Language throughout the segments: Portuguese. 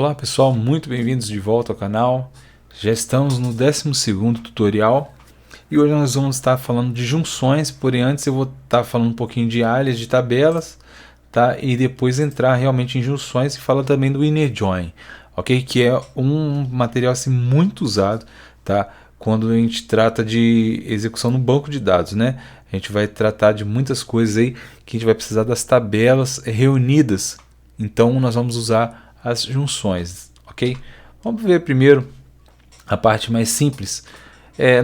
Olá pessoal, muito bem-vindos de volta ao canal. Já estamos no 12º tutorial e hoje nós vamos estar falando de junções, porém antes eu vou estar falando um pouquinho de áreas de tabelas, tá? E depois entrar realmente em junções e falar também do inner join, ok? Que é um material assim muito usado, tá? Quando a gente trata de execução no banco de dados, né? A gente vai tratar de muitas coisas aí que a gente vai precisar das tabelas reunidas. Então nós vamos usar as junções, ok? Vamos ver primeiro a parte mais simples.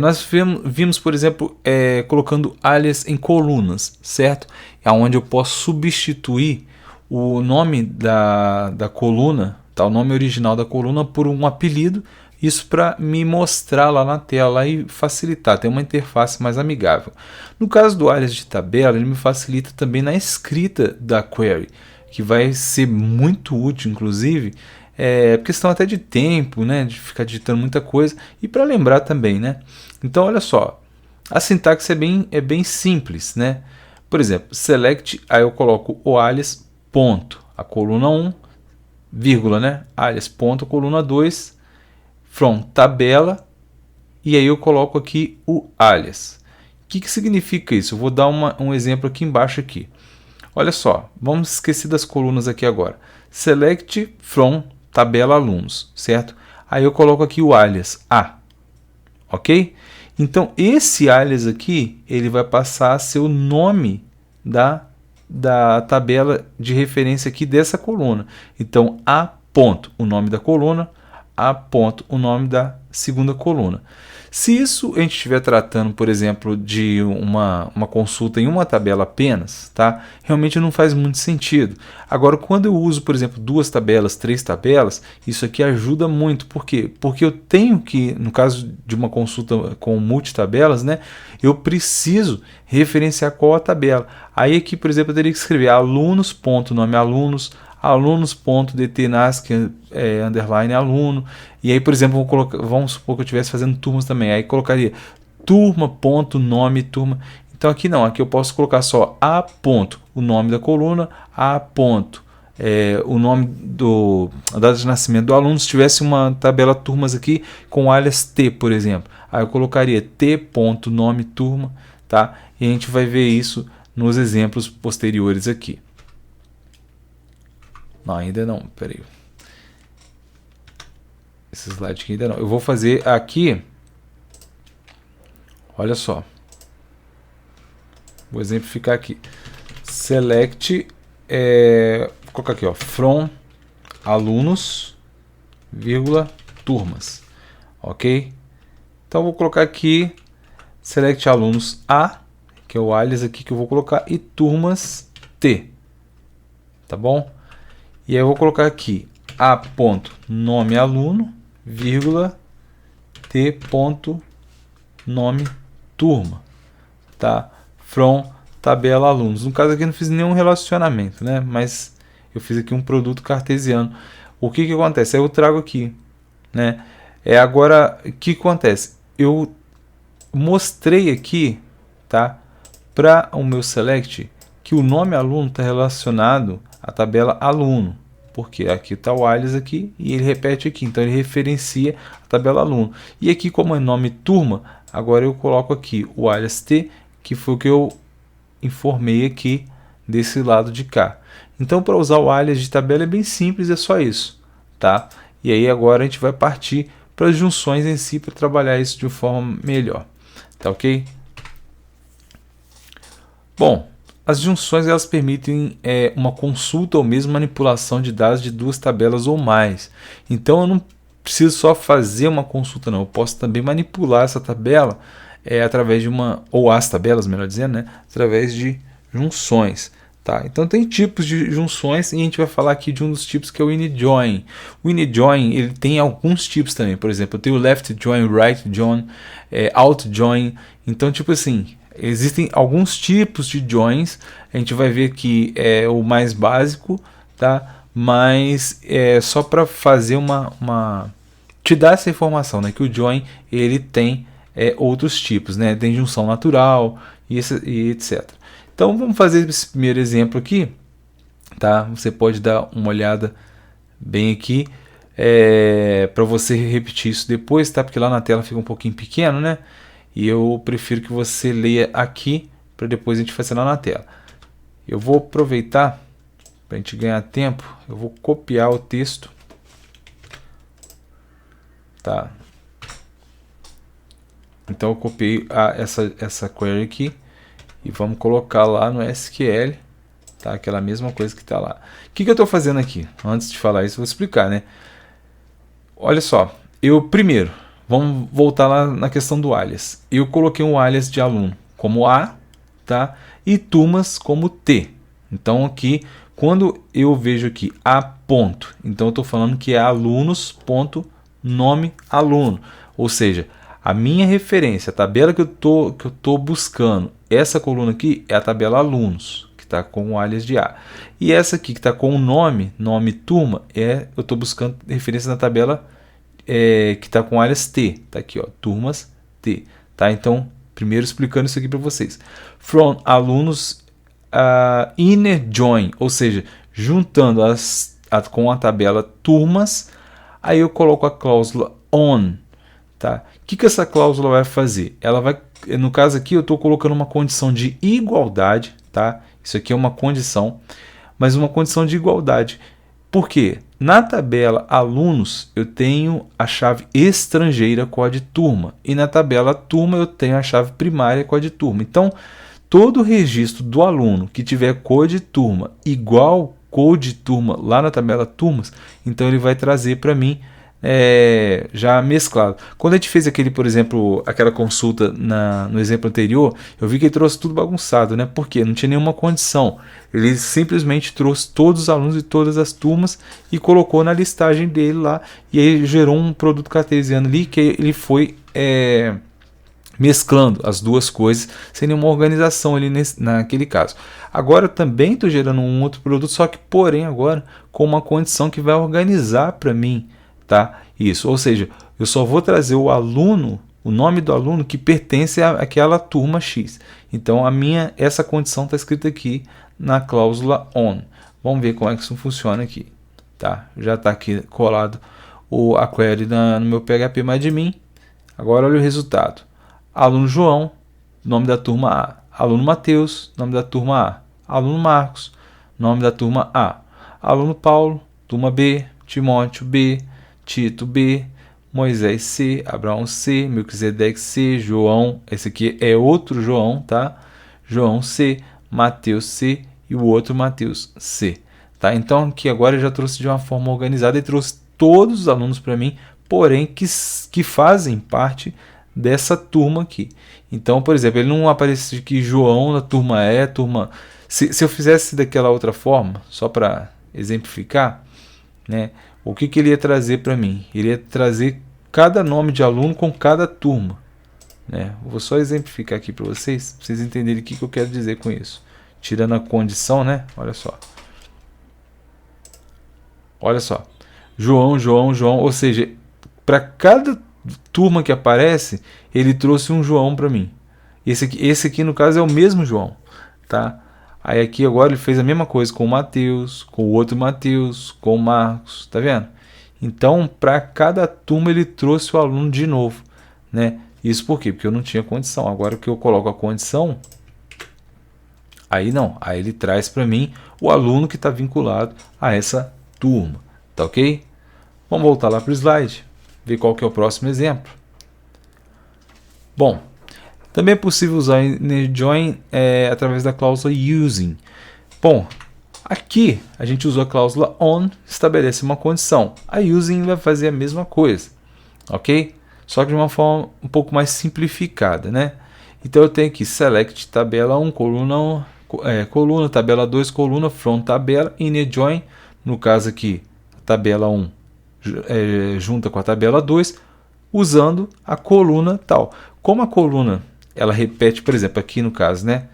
Nós vimos, por exemplo, colocando alias em colunas, certo? É onde eu posso substituir o nome da coluna, tá? O nome original da coluna por um apelido, isso para me mostrar lá na tela e facilitar, ter uma interface mais amigável. No caso do alias de tabela, ele me facilita também na escrita da query, que vai ser muito útil, inclusive, questão até de tempo, né, de ficar digitando muita coisa, e para lembrar também, né? Então, olha só, a sintaxe é bem simples, né? Por exemplo, select, aí eu coloco o alias, ponto, a coluna 1, vírgula, né? Alias, ponto, coluna 2, from tabela, e aí eu coloco aqui o alias. O que significa isso? Eu vou dar um exemplo aqui embaixo aqui. Olha só, vamos esquecer das colunas aqui agora. Select from tabela alunos, certo? Aí eu coloco aqui o alias A, ok? Então esse alias aqui, ele vai passar a ser o nome da tabela de referência aqui dessa coluna. Então A ponto, o nome da coluna, A ponto, o nome da segunda coluna. Se isso a gente estiver tratando, por exemplo, de uma consulta em uma tabela apenas, tá? Realmente não faz muito sentido. Agora, quando eu uso, por exemplo, 2 tabelas, 3 tabelas, isso aqui ajuda muito. Por quê? Porque eu tenho que, no caso de uma consulta com multitabelas, né, eu preciso referenciar qual a tabela. Aí aqui, por exemplo, eu teria que escrever alunos.nome alunos, alunos.dtnask underline aluno, e aí, por exemplo, vamos supor que eu estivesse fazendo turmas também, aí colocaria turma.nome turma. Então aqui não, aqui eu posso colocar só a ponto, o nome da coluna, a ponto, o nome a data de nascimento do aluno. Se tivesse uma tabela turmas aqui com alias T, por exemplo, aí eu colocaria t.nome turma, tá? E a gente vai ver isso nos exemplos posteriores aqui. Não, ainda não, peraí. Esse slide aqui ainda não. Eu vou fazer aqui. Olha só. Vou exemplificar aqui. Select. Vou colocar aqui, ó. From alunos, vírgula, turmas. Ok? Então vou colocar aqui. Select alunos A, que é o alias aqui que eu vou colocar, e turmas T. Tá bom? E aí eu vou colocar aqui a ponto nome aluno, vírgula, t ponto nome turma, tá? From tabela alunos. No caso aqui eu não fiz nenhum relacionamento, né? Mas eu fiz aqui um produto cartesiano. O que acontece? Aí eu trago aqui, né? Agora, o que acontece? Eu mostrei aqui, tá? Para o meu select que o nome aluno está relacionado à tabela aluno, porque aqui está o alias aqui e ele repete aqui, então ele referencia a tabela aluno. E aqui, como é nome turma, agora eu coloco aqui o alias T, que foi o que eu informei aqui desse lado de cá. Então, para usar o alias de tabela é bem simples, é só isso, tá? E aí agora a gente vai partir para as junções em si para trabalhar isso de forma melhor, tá ok? Bom, as junções elas permitem uma consulta ou mesmo manipulação de dados de 2 tabelas ou mais. Então eu não preciso só fazer uma consulta, não. Eu posso também manipular essa tabela através de ou as tabelas, melhor dizendo, né? Através de junções. Tá? Então tem tipos de junções e a gente vai falar aqui de um dos tipos que é o inner join. O inner join ele tem alguns tipos também. Por exemplo, eu tenho o left join, right join, out join. Então tipo assim, existem alguns tipos de joins. A gente vai ver que é o mais básico, tá? Mas é só para fazer te dar essa informação, né? Que o join ele tem outros tipos, né? Tem junção natural e etc. Então vamos fazer esse primeiro exemplo aqui, tá? Você pode dar uma olhada bem aqui. para você repetir isso depois, tá? Porque lá na tela fica um pouquinho pequeno, né? E eu prefiro que você leia aqui para depois a gente fazer lá na tela. Eu vou aproveitar para a gente ganhar tempo, eu vou copiar o texto, tá? Então eu copiei essa query aqui e vamos colocar lá no SQL, tá? Aquela mesma coisa que está lá. O que eu estou fazendo aqui? Antes de falar isso, eu vou explicar, né? Olha só, primeiro, vamos voltar lá na questão do alias. Eu coloquei um alias de aluno como A, tá? E turmas como T. Então aqui, quando eu vejo aqui A ponto, então eu estou falando que é alunos ponto nome aluno, ou seja, a minha referência, a tabela que eu tô buscando, essa coluna aqui é a tabela alunos, que está com o alias de A. E essa aqui que está com o nome turma, eu estou buscando referência na tabela que está com alias T. Está aqui, ó, turmas T. Tá? Então, primeiro explicando isso aqui para vocês. From alunos inner join, ou seja, juntando com a tabela turmas, aí eu coloco a cláusula on. Tá? O que essa cláusula vai fazer? Ela vai, no caso aqui, eu estou colocando uma condição de igualdade, tá? Isso aqui é uma condição, mas uma condição de igualdade. Por quê? Na tabela alunos, eu tenho a chave estrangeira código turma, e na tabela turma eu tenho a chave primária código turma. Então, todo registro do aluno que tiver código turma igual código turma lá na tabela turmas, então ele vai trazer para mim já mesclado. Quando a gente fez por exemplo, aquela consulta no exemplo anterior, eu vi que ele trouxe tudo bagunçado, né? Porque não tinha nenhuma condição. Ele simplesmente trouxe todos os alunos de todas as turmas e colocou na listagem dele lá, e aí gerou um produto cartesiano ali que ele foi mesclando as duas coisas sem nenhuma organização ali naquele caso. Agora eu também estou gerando um outro produto, só que porém agora com uma condição que vai organizar para mim, tá? Isso, ou seja, eu só vou trazer o aluno, o nome do aluno que pertence àquela turma X. Então essa condição está escrita aqui na cláusula on. Vamos ver como é que isso funciona aqui, tá? Já está aqui colado a query no meu PHP-admin. Agora olha o resultado. Aluno João, nome da turma A. Aluno Mateus, nome da turma A. Aluno Marcos, nome da turma A. Aluno Paulo, turma B. Timóteo B. Tito B. Moisés C. Abraão C. Melquisedeque C. João, esse aqui é outro João, tá? João C. Mateus C. E o outro Mateus C. Tá? Então aqui agora eu já trouxe de uma forma organizada e trouxe todos os alunos para mim, porém que fazem parte dessa turma aqui. Então, por exemplo, ele não aparece aqui João da turma E, turma... Se eu fizesse daquela outra forma, só para exemplificar, né, o que ele ia trazer para mim? Ele ia trazer cada nome de aluno com cada turma, né? Vou só exemplificar aqui para vocês entenderem o que eu quero dizer com isso. Tirando a condição, né? Olha só. Olha só. João, João, João, ou seja, para cada turma que aparece, ele trouxe um João para mim. Esse aqui no caso é o mesmo João, tá? Aí aqui agora ele fez a mesma coisa com o Mateus, com o outro Mateus, com o Marcos, tá vendo? Então, para cada turma ele trouxe o aluno de novo, né? Isso por quê? Porque eu não tinha condição. Agora que eu coloco a condição, aí não, aí ele traz para mim o aluno que está vinculado a essa turma, tá ok? Vamos voltar lá para o slide, ver qual que é o próximo exemplo. Bom, também é possível usar inner join através da cláusula using. Bom, aqui a gente usou a cláusula on, estabelece uma condição. A using vai fazer a mesma coisa, ok? Só que de uma forma um pouco mais simplificada, né? Então eu tenho aqui select tabela 1, coluna, tabela 2, coluna, from tabela, inner join, no caso aqui, tabela 1 junta com a tabela 2, usando a coluna tal. Como a coluna ela repete, por exemplo, aqui no caso, né?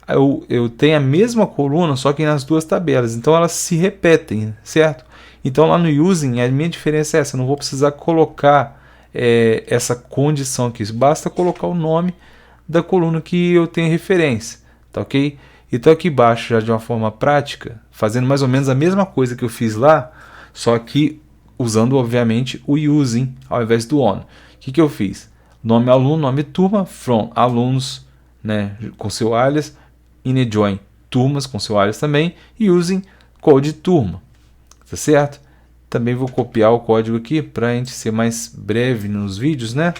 Eu tenho a mesma coluna, só que nas duas tabelas. Então elas se repetem, certo? Então lá no using, a minha diferença é essa. Eu não vou precisar colocar essa condição aqui. Basta colocar o nome da coluna que eu tenho referência, tá ok? Então aqui embaixo, já de uma forma prática, fazendo mais ou menos a mesma coisa que eu fiz lá, só que usando obviamente o using ao invés do on. O que eu fiz? Nome aluno, nome turma, from alunos, né, com seu alias, inEjoin turmas com seu alias também, e using code turma, tá certo? Também vou copiar o código aqui para a gente ser mais breve nos vídeos, né?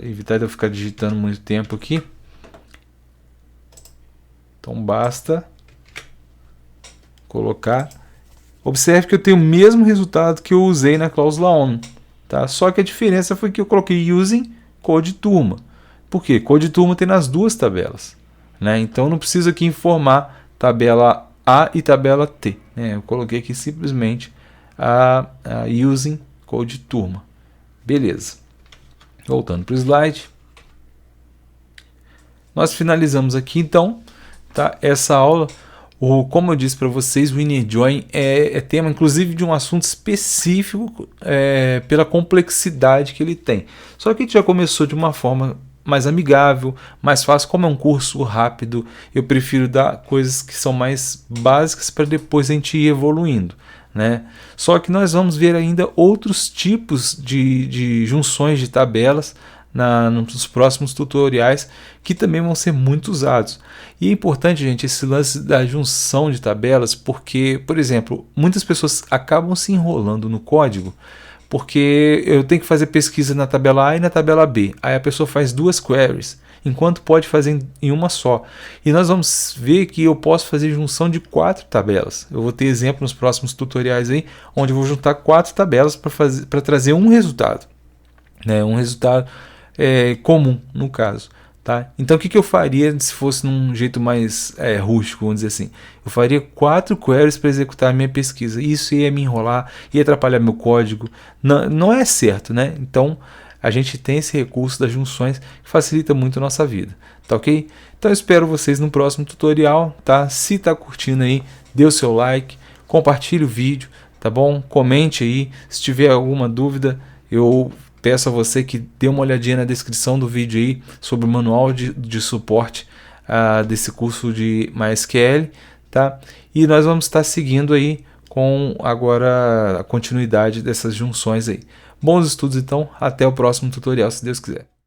Evitar de eu ficar digitando muito tempo aqui. Então basta colocar. Observe que eu tenho o mesmo resultado que eu usei na cláusula on, tá? Só que a diferença foi que eu coloquei using code turma. Por quê? Code turma tem nas duas tabelas, né? Então eu não preciso aqui informar tabela A e tabela T, né? Eu coloquei aqui simplesmente a using code turma. Beleza. Voltando para o slide. Nós finalizamos aqui então, tá? Essa aula. Como eu disse para vocês, o inEjoin é tema inclusive de um assunto específico pela complexidade que ele tem. Só que a gente já começou de uma forma mais amigável, mais fácil. Como é um curso rápido, eu prefiro dar coisas que são mais básicas para depois a gente ir evoluindo, né? Só que nós vamos ver ainda outros tipos de junções de tabelas nos próximos tutoriais que também vão ser muito usados. E é importante, gente, esse lance da junção de tabelas, porque, por exemplo, muitas pessoas acabam se enrolando no código porque eu tenho que fazer pesquisa na tabela A e na tabela B. Aí a pessoa faz duas queries, enquanto pode fazer em uma só. E nós vamos ver que eu posso fazer junção de 4 tabelas. Eu vou ter exemplo nos próximos tutoriais aí, onde eu vou juntar 4 tabelas para trazer um resultado, né? Um resultado comum, no caso. Tá? Então o que eu faria se fosse num jeito mais rústico, vamos dizer assim? Eu faria 4 queries para executar a minha pesquisa. Isso ia me enrolar, ia atrapalhar meu código. Não é certo, né? Então a gente tem esse recurso das junções que facilita muito a nossa vida. Tá ok? Então eu espero vocês no próximo tutorial. Tá? Se tá curtindo aí, dê o seu like, compartilhe o vídeo, tá bom? Comente aí. Se tiver alguma dúvida, eu peço a você que dê uma olhadinha na descrição do vídeo aí sobre o manual de suporte desse curso de MySQL, tá? E nós vamos estar seguindo aí com agora a continuidade dessas junções aí. Bons estudos então, até o próximo tutorial, se Deus quiser.